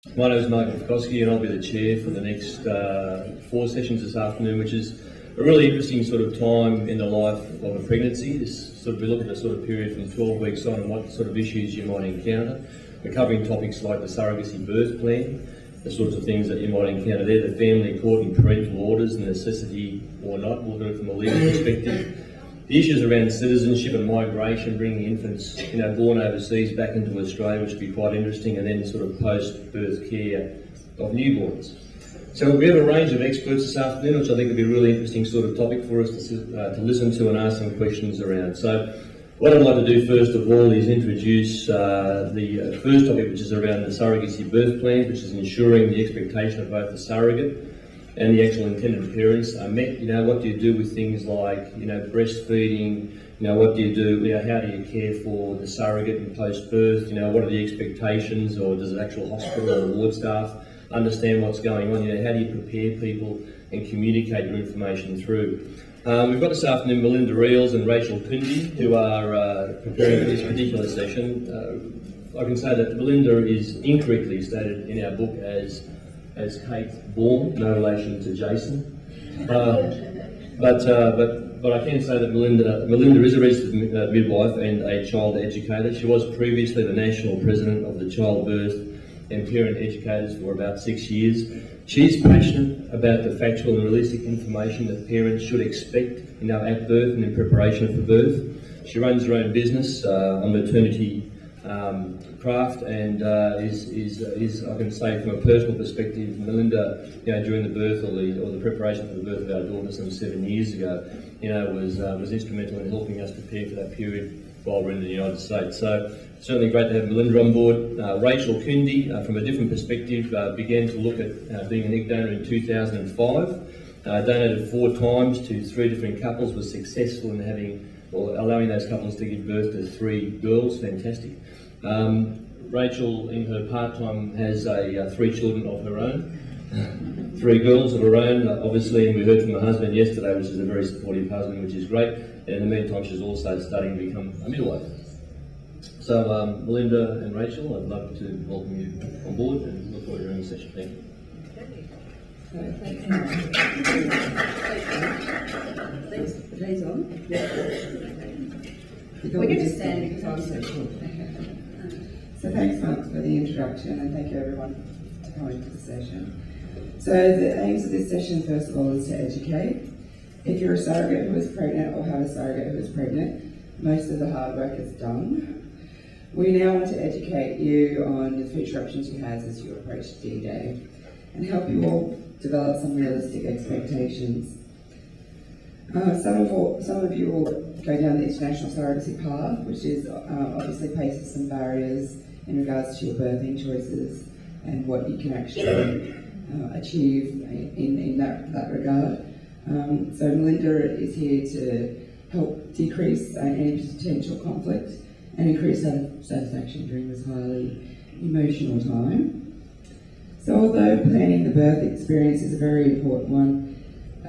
My name is Mark and I'll be the chair for the next 4 sessions this afternoon, which is a really interesting sort of time in the life of a pregnancy. We look at a sort of period from 12 weeks on and what sort of issues you might encounter. We're covering topics like the surrogacy birth plan, the sorts of things that you might encounter there, the family court and parental orders, and necessity or not. We'll do it from a legal perspective. The issues around citizenship and migration, bringing infants, born overseas back into Australia, which would be quite interesting, and then sort of post-birth care of newborns. So we have a range of experts this afternoon, which I think will be a really interesting sort of topic for us to listen to and ask some questions around. So what I'd like to do first of all is introduce the first topic, which is around the surrogacy birth plan, which is ensuring the expectation of both the surrogate and the actual intended parents are met. What do you do with things like, breastfeeding? What do you do? How do you care for the surrogate and post-birth? What are the expectations, or does the actual hospital or the ward staff understand what's going on? How do you prepare people and communicate your information through? We've got this afternoon Melinda Reels and Rachel Kundi, who are preparing for this particular session. I can say that Melinda is incorrectly stated in our book as Kate Baum, no relation to Jason. But I can say that Melinda is a registered midwife and a child educator. She was previously the national president of the Childbirth and Parent Educators for about 6 years. She's passionate about the factual and realistic information that parents should expect at birth and in preparation for birth. She runs her own business on maternity craft, and is I can say from a personal perspective, Melinda, during the birth or the preparation for the birth of our daughter some 7 years ago, was instrumental in helping us prepare for that period while we're in the United States. So certainly great to have Melinda on board. Rachel Kundi, from a different perspective, began to look at being an egg donor in 2005. Donated 4 times to 3 different couples, was successful in allowing those couples to give birth to 3 girls. Fantastic. Rachel, in her part-time, has 3 children of her own, 3 girls of her own, obviously, and we heard from her husband yesterday, which is a very supportive husband, which is great. And in the meantime, she's also studying to become a midwife. So, Melinda and Rachel, I'd love to welcome you on board and look forward to your own session. Thank you. Please on. We're going to stand because I'm so short. So thanks, Mark, for the introduction, and thank you everyone for coming to the session. So the aims of this session, first of all, is to educate. If you're a surrogate who is pregnant or have a surrogate who is pregnant, most of the hard work is done. We now want to educate you on the future options you have as you approach D-Day and help you all develop some realistic expectations. Some of you will go down the international surrogacy path, which is obviously faces some barriers in regards to your birthing choices and what you can actually achieve in that regard. So Melinda is here to help decrease any potential conflict and increase satisfaction during this highly emotional time. So although planning the birth experience is a very important one,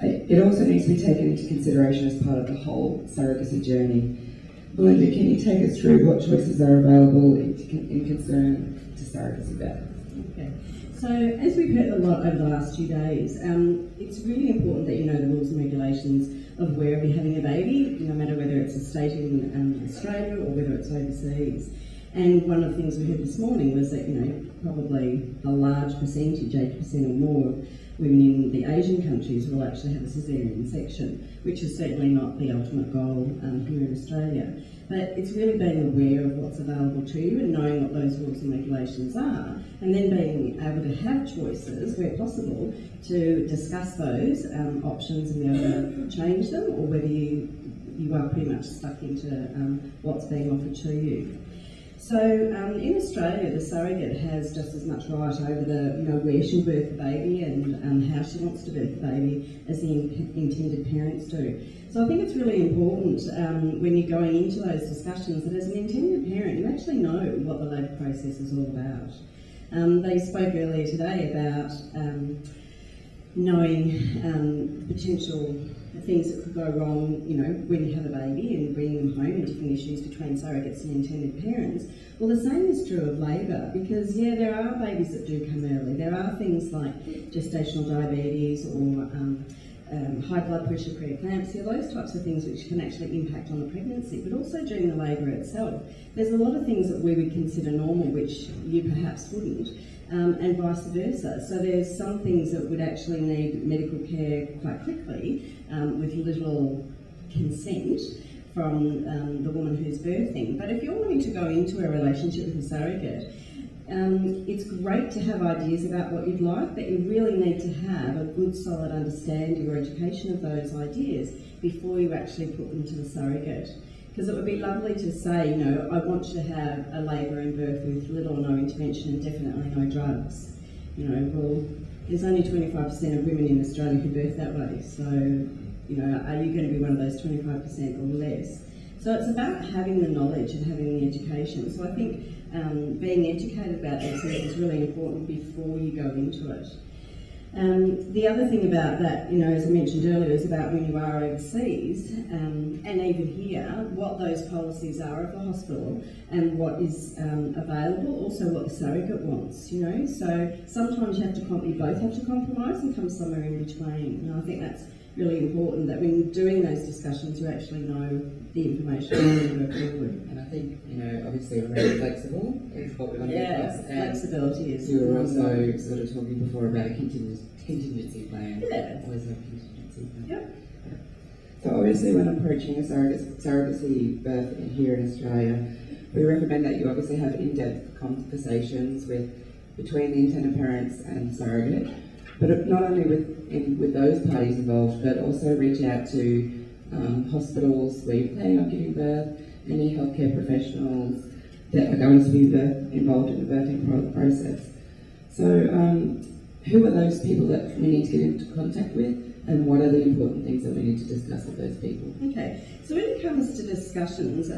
it also needs to be taken into consideration as part of the whole surrogacy journey. Melinda, can you take us through what choices are available in concern to surrogacy birth? Okay. So as we've heard a lot over the last 2 days, it's really important that you know the rules and regulations of wherever you're having a baby, no matter whether it's a state in Australia or whether it's overseas. And one of the things we heard this morning was that, probably a large percentage, 80% or more, of women in the Asian countries will actually have a caesarean section, which is certainly not the ultimate goal here in Australia. But it's really being aware of what's available to you and knowing what those rules and regulations are, and then being able to have choices where possible to discuss those options and be able to change them, or whether you are pretty much stuck into what's being offered to you. So in Australia, the surrogate has just as much right over the, where she'll birth the baby and how she wants to birth the baby as the intended parents do. So I think it's really important when you're going into those discussions that as an intended parent, you actually know what the labour process is all about. They spoke earlier today about knowing potential things that could go wrong, you know, when you have a baby and bringing them home, and different issues between surrogates and intended parents. Well, the same is true of labour, because yeah, there are babies that do come early. There are things like gestational diabetes or high blood pressure, preeclampsia, those types of things which can actually impact on the pregnancy, but also during the labour itself. There's a lot of things that we would consider normal which you perhaps wouldn't, and vice versa. So there's some things that would actually need medical care quite quickly with little consent from the woman who's birthing. But if you're wanting to go into a relationship with a surrogate, it's great to have ideas about what you'd like, but you really need to have a good solid understanding or education of those ideas before you actually put them to the surrogate. Because it would be lovely to say, you know, I want you to have a labour and birth with little or no intervention and definitely no drugs. You know, well, there's only 25% of women in Australia who birth that way, so, you know, are you going to be one of those 25% or less? So it's about having the knowledge and having the education. So I think being educated about these things is really important before you go into it. The other thing about that, you know, as I mentioned earlier, is about when you are overseas, and even here, what those policies are of the hospital and what is available, also what the surrogate wants, you know. So sometimes you both have to compromise and come somewhere in between. And I think that's really important, that when you're doing those discussions, you actually know the information and go forward. And I think, you know, obviously we're very flexible is what we want to be across. Flexibility is. You were also sort of talking before about a contingency plan. Yeah. Always have a contingency plan. Yep. So obviously when approaching a surrogacy birth here in Australia, we recommend that you obviously have in-depth conversations between the intended parents and surrogate, but not only with those parties involved, but also reach out to hospitals where you're planning on giving birth, any healthcare professionals that are going to be involved in the birthing process. So who are those people that we need to get into contact with, and what are the important things that we need to discuss with those people? Okay, so when it comes to discussions,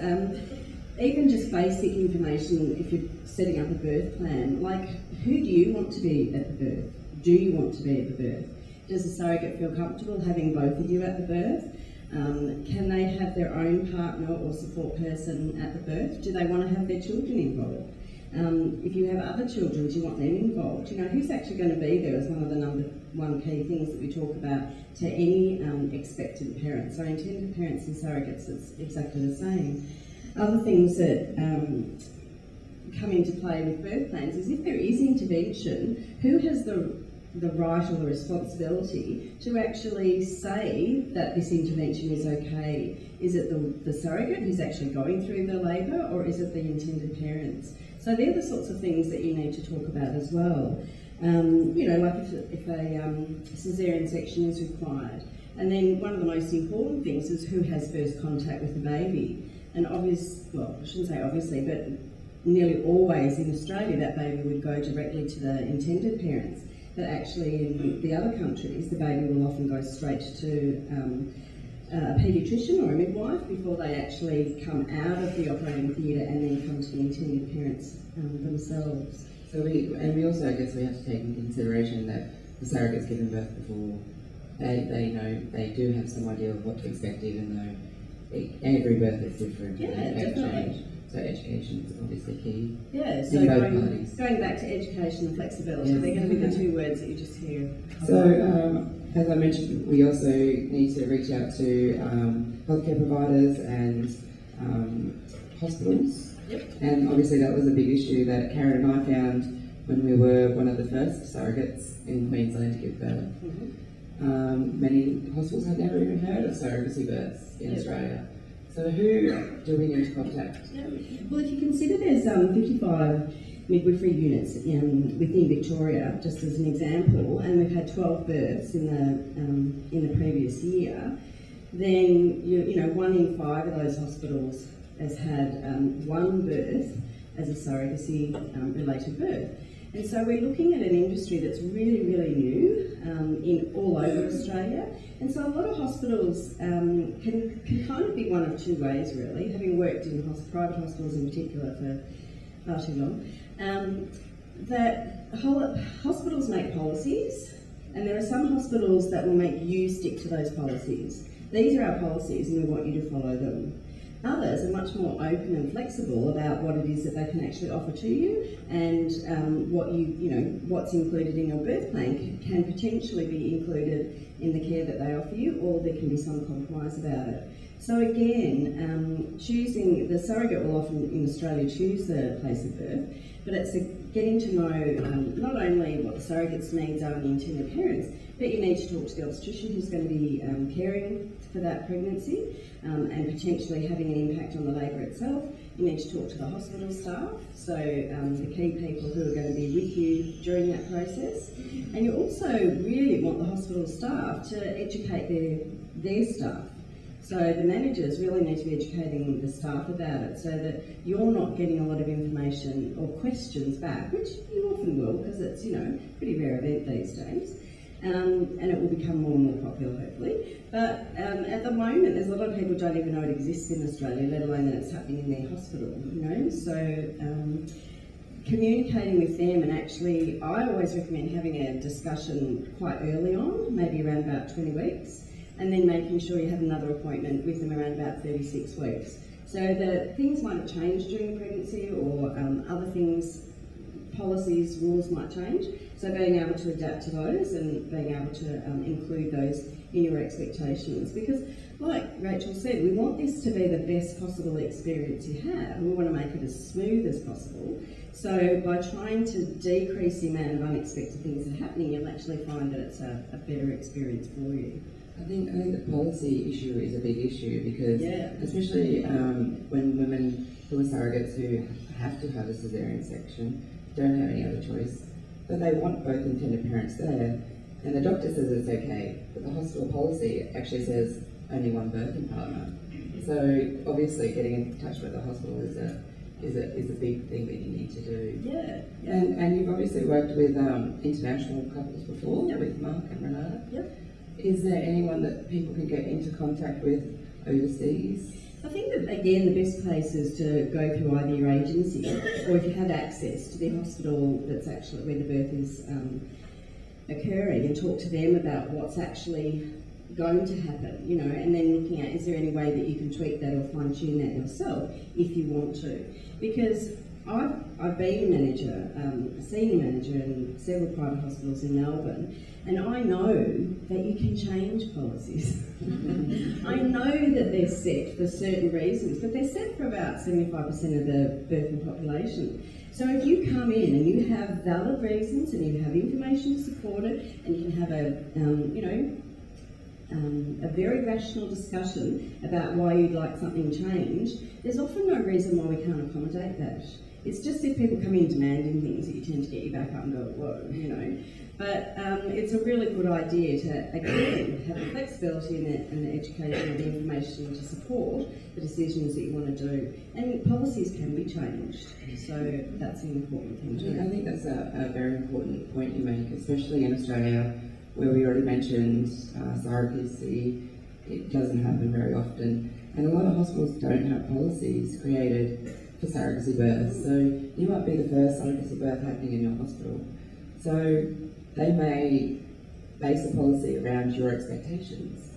even just basic information, if you're setting up a birth plan, like who do you want to be at the birth? Do you want to be at the birth? Does the surrogate feel comfortable having both of you at the birth? Can they have their own partner or support person at the birth? Do they want to have their children involved? If you have other children, do you want them involved? You know, who's actually going to be there is one of the number one key things that we talk about to any expectant parent. So intended parents and surrogates, it's exactly the same. Other things that come into play with birth plans is if there is intervention, who has the right or the responsibility to actually say that this intervention is okay? Is it the surrogate who's actually going through the labour, or is it the intended parents? So they're the sorts of things that you need to talk about as well. You know, like if a caesarean section is required. And then one of the most important things is who has first contact with the baby. And well, I shouldn't say obviously, but nearly always in Australia that baby would go directly to the intended parents. But actually in the other countries, the baby will often go straight to a paediatrician or a midwife before they actually come out of the operating theatre and then come to the intended parents themselves. So we also, I guess, we have to take into consideration that the surrogate's given birth before. They know, they do have some idea of what to expect, even though every birth is different. Yeah, definitely. So education is obviously key. Yeah, so going back to education and flexibility, yes. They're going to be the two words that you just hear. So, as I mentioned, we also need to reach out to healthcare providers and hospitals. Yep. And obviously that was a big issue that Karen and I found when we were one of the first surrogates in Queensland to give birth. Mm-hmm. Many hospitals had never even heard of surrogacy births in Australia. So who do we need to contact? Yeah. Well, if you consider there's 55 midwifery units within Victoria, just as an example, and we've had 12 births in the previous year, then you know 1 in 5 of those hospitals has had one birth as a surrogacy related birth. And so we're looking at an industry that's really, really new in all over Australia. And so a lot of hospitals can kind of be one of two ways, really, having worked in private hospitals in particular for far too long, that hospitals make policies And there are some hospitals that will make you stick to those policies. These are our policies and we want you to follow them. Others are much more open and flexible about what it is that they can actually offer to you, and what's included in your birth plan can potentially be included in the care that they offer you, or there can be some compromise about it. So again, choosing the surrogate will often in Australia choose the place of birth, but it's getting to know not only what the surrogate's needs are and the intended parents, but you need to talk to the obstetrician who's going to be caring for that pregnancy and potentially having an impact on the labour itself. You need to talk to the hospital staff, so the key people who are going to be with you during that process. And you also really want the hospital staff to educate their staff. So the managers really need to be educating the staff about it, so that you're not getting a lot of information or questions back, which you often will, because it's, a pretty rare event these days. And it will become more and more popular, hopefully. But at the moment, there's a lot of people who don't even know it exists in Australia, let alone that it's happening in their hospital, So communicating with them, and actually, I always recommend having a discussion quite early on, maybe around about 20 weeks, and then making sure you have another appointment with them around about 36 weeks. So that things might have changed during the pregnancy, or other things, policies, rules might change. So being able to adapt to those and being able to include those in your expectations. Because like Rachel said, we want this to be the best possible experience you have. We want to make it as smooth as possible. So by trying to decrease the amount of unexpected things that are happening, you'll actually find that it's a better experience for you. I think the policy issue is a big issue, because especially when women who are surrogates who have to have a caesarean section don't have any other choice, but they want both intended parents there, and the doctor says it's okay, but the hospital policy actually says only one birthing partner. So obviously getting in touch with the hospital is a big thing that you need to do. Yeah. And you've obviously worked with international couples before, with Mark and Renata. Yep. Is there anyone that people can get into contact with overseas? I think that, again, the best place is to go through either your agency, or if you have access to the hospital that's actually where the birth is occurring, and talk to them about what's actually going to happen, and then looking at, is there any way that you can tweak that or fine-tune that yourself if you want to. Because I've been a manager, a senior manager in several private hospitals in Melbourne, and I know that you can change policies. I know that they're set for certain reasons, but they're set for about 75% of the birthing population. So if you come in and you have valid reasons and you have information to support it, and you can have a very rational discussion about why you'd like something changed, there's often no reason why we can't accommodate that. It's just if people come in demanding things that you tend to get you back up and go, whoa, But it's a really good idea to, again, have the flexibility and the education and the information to support the decisions that you want to do. And policies can be changed, so that's an important thing too. I think that's a very important point you make, especially in Australia, where we already mentioned surrogacy. It doesn't happen very often, and a lot of hospitals don't have policies created for surrogacy births. So you might be the first surrogacy birth happening in your hospital. So they may base a policy around your expectations.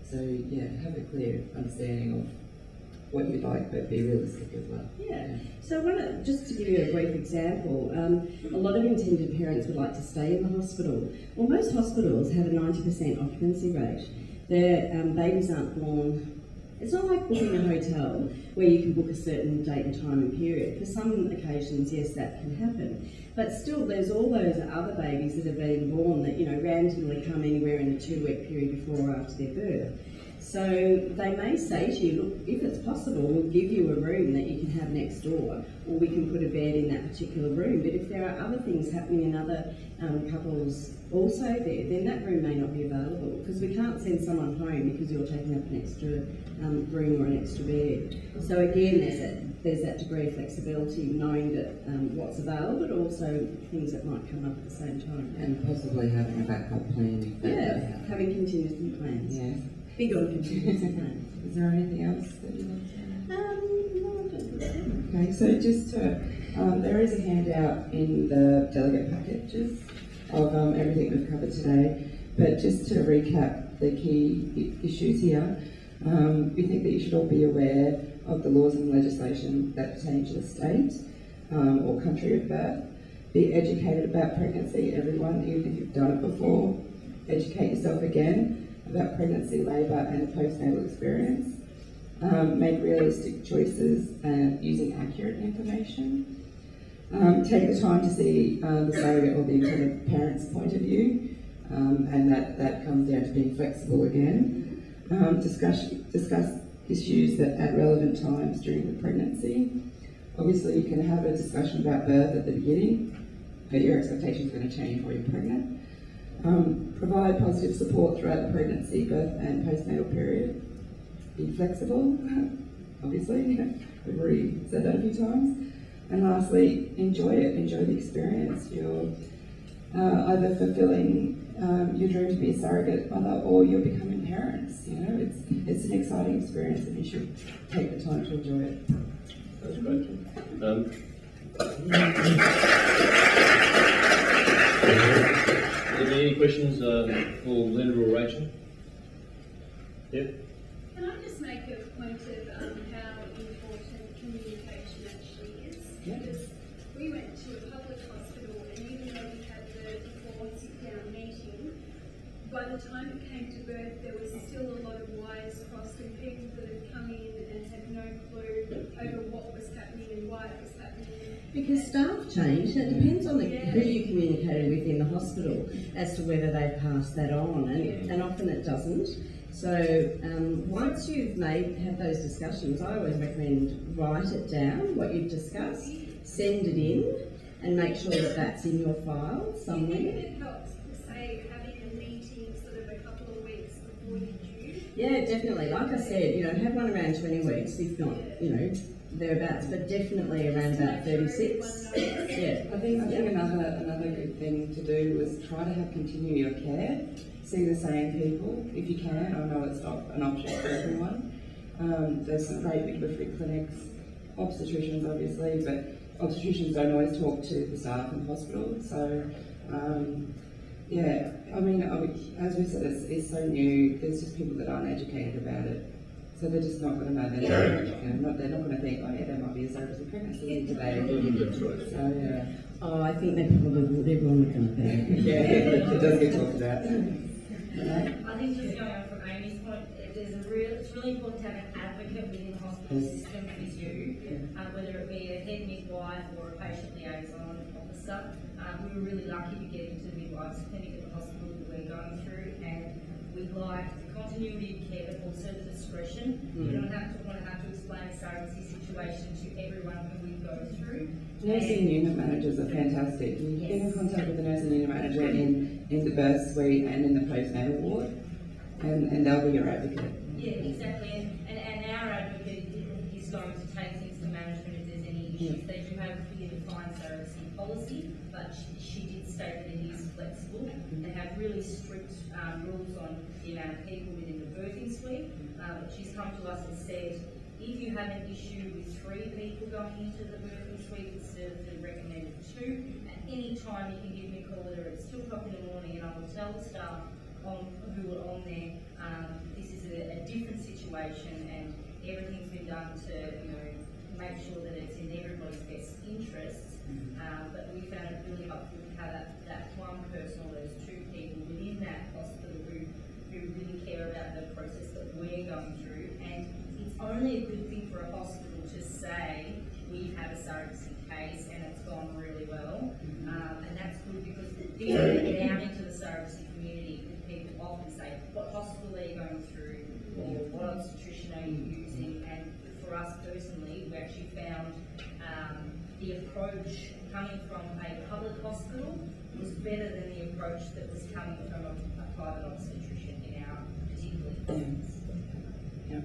So yeah, have a clear understanding of what you'd like, but be realistic as well. Yeah. So just to give you a brief example, a lot of intended parents would like to stay in the hospital. Well, most hospitals have a 90% occupancy rate. Their babies aren't born. It's not like booking a hotel where you can book a certain date and time and period. For some occasions, yes, that can happen. But still, there's all those other babies that have been born that, randomly come anywhere in a 2-week period before or after their birth. So they may say to you, look, if it's possible, we'll give you a room that you can have next door, or we can put a bed in that particular room. But if there are other things happening in other couples also there, then that room may not be available, because we can't send someone home because you're taking up an extra room or an extra bed. So again, there's that degree of flexibility, knowing that what's available, but also things that might come up at the same time. And possibly having a backup plan. Having contingency plans. Yeah. Big on contingency plans. Is there anything else that you'd like to add? No, I don't think so. Okay, so just to, there is a handout in the delegate packages, of everything we've covered today. But just to recap the key issues here, we think that you should all be aware of the laws and legislation that pertain to the state or country of birth. Be educated about pregnancy, everyone, even if you've done it before. Educate yourself again about pregnancy, labour and the postnatal experience. Make realistic choices using accurate information. Take the time to see the surrogate or the intended parent's point of view, and that comes down to being flexible again. Discuss issues at relevant times during the pregnancy. Obviously, you can have a discussion about birth at the beginning, but your expectations are going to change while you're pregnant. Provide positive support throughout the pregnancy, birth and postnatal period. Be flexible, obviously, we've already said that a few times. And lastly, enjoy it, enjoy the experience. You're either fulfilling your dream to be a surrogate mother or you're becoming parents. You know, it's an exciting experience and you should take the time to enjoy it. That's great. Are there any questions for Linda or Rachel? Yep. Can I just make a point of how important communication actually is? Yeah. Because we went to a public hospital and even though we had the before sit-down meeting, by the time it came to birth there was still a lot of wires crossed and people that had come in and had no clue over what was happening and why it was happening. Because staff change, it depends on who you communicated with in the hospital as to whether they've passed that on, and often it doesn't. So once you've had those discussions, I always recommend write it down, what you've discussed, send it in, and make sure that that's in your file somewhere. Even it helps, say, having a meeting sort of a couple of weeks before you're due. Yeah, definitely. Like I said, have one around 20 weeks, if not, thereabouts, but definitely around about 36. Yeah. I think another good thing to do is try to have continue your care. See the same people if you can. I know it's not an option for everyone. There's some great midwifery clinics, obstetricians obviously, but obstetricians don't always talk to the staff in the hospital. So yeah, I mean, as we said, it's so new. There's just people that aren't educated about it. So they're just not going to know that. They're not going to think, oh yeah, there might be a surrogacy pregnancy today. That's right. So yeah. Oh, I think they probably will. Everyone will come back. Yeah, it does get talked about. I think just going on from Amy's point, it's really important to have an advocate within the hospital system with you, whether it be a head midwife or a patient liaison officer. We were really lucky to get into the midwives clinic at the hospital that we're going through, and we like the continuity of care, but also the discretion. We don't want to have to explain a surrogacy situation to everyone who we go through. Nursing unit managers are fantastic. You get in contact with the nursing unit manager in the birth suite and in the postnatal ward, and they'll be your advocate. Yeah, exactly. And our advocate is going to take things to management if there's any issues. They do have a clear defined surrogacy policy, but she did state that it is flexible. They have really strict rules on the amount of people within the birthing suite. But she's come to us and said, if you have an issue with 3 people going into the birthing suite instead of the recommended 2, at any time you can give me a call, whether it's 2 o'clock in the morning, and I will tell the staff who are on there, this is a different situation, and everything's been done to make sure that it's in everybody's best interests. But we found it really helpful to have that one person or those 2 people within that hospital who really care about the process that we're going through. And it's only a good thing for a hospital to say we have a surrogacy case and it's gone really well, and that's good because feeding out into the surrogacy community, people often say, what hospital are you going through, or what obstetrician are you using? And for us personally, we actually found the approach coming from a public hospital was better than the approach that was coming from a private obstetrician in our particular instance. Yeah.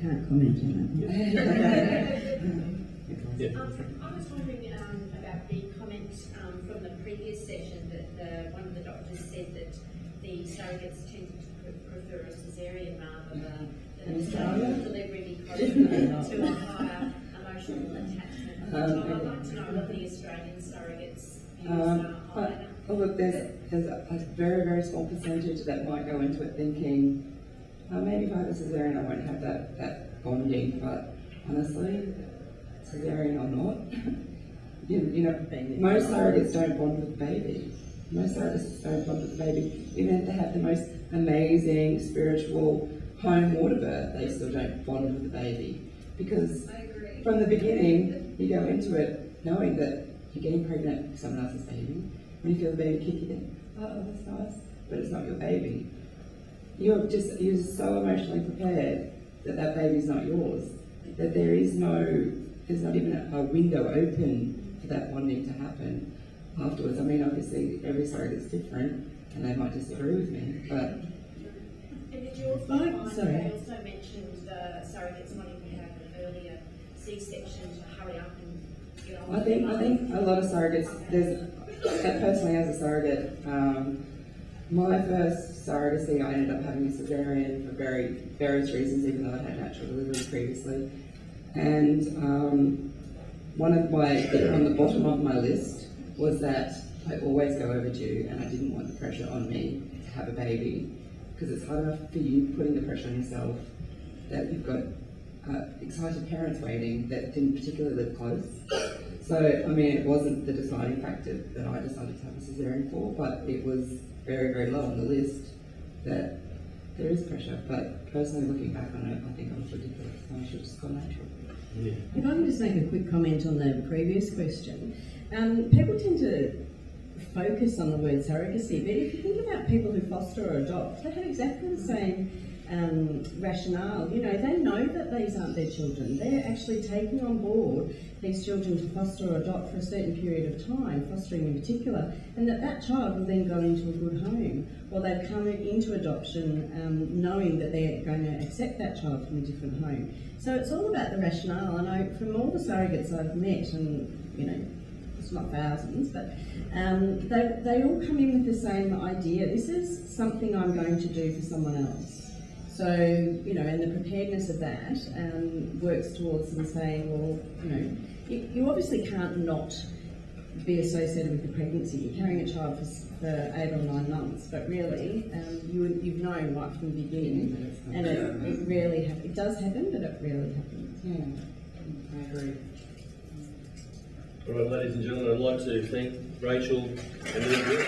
Can't comment on that. I was wondering about the comment from the previous session that one of the doctors said that the surrogates tended to prefer a caesarean rather than a delivery because to a higher emotional attachment. I'd like to know what the Australian surrogates views are on that. Oh look, there's a very, very small percentage that might go into it thinking, oh, maybe if I have a cesarean I won't have that bonding, but honestly, cesarean or not, you know, most surrogates don't bond with the baby. Most surrogates don't bond with the baby. Even if they have the most amazing spiritual home water birth, they still don't bond with the baby. Because from the beginning, you go into it knowing that you're getting pregnant with someone else's baby. When you feel the baby kick, you think, oh, that's nice, but it's not your baby. You're so emotionally prepared that that baby's not yours, that there's not even a window open for that bonding to happen afterwards. I mean, obviously, every surrogate's different, and they might disagree with me, but... And did you also find, they also mentioned the surrogates wanting to have an earlier C-section to hurry up and get on? I think a lot of surrogates, personally as a surrogate, my first surrogacy, I ended up having a cesarean for various reasons, even though I had natural delivery previously. And one of on the bottom of my list was that I always go overdue, and I didn't want the pressure on me to have a baby, because it's hard enough for you putting the pressure on yourself that you've got excited parents waiting that didn't particularly live close. So, I mean, it wasn't the deciding factor that I decided to have a cesarean for, but it was very, very low on the list that there is pressure. But personally, looking back on it, I think I was ridiculous. I should have just gone natural. Yeah. If I can just make a quick comment on the previous question, people tend to focus on the word surrogacy, but if you think about people who foster or adopt, they have exactly the same rationale. You know, they know that these aren't their children. They're actually taking on board these children to foster or adopt for a certain period of time, fostering in particular, and that child will then go into a good home, or they've come into adoption knowing that they're going to accept that child from a different home. So it's all about the rationale. I know from all the surrogates I've met, and you know, it's not thousands, but they all come in with the same idea. This is something I'm going to do for someone else. So, you know, and the preparedness of that works towards them saying, well, you know, you obviously can't not be associated with the pregnancy. You're carrying a child for 8 or 9 months, but really, you've known right from the beginning, and it rarely happens. It does happen, but it rarely happens. Yeah, I agree. All right, ladies and gentlemen, I'd like to thank Rachel and Melb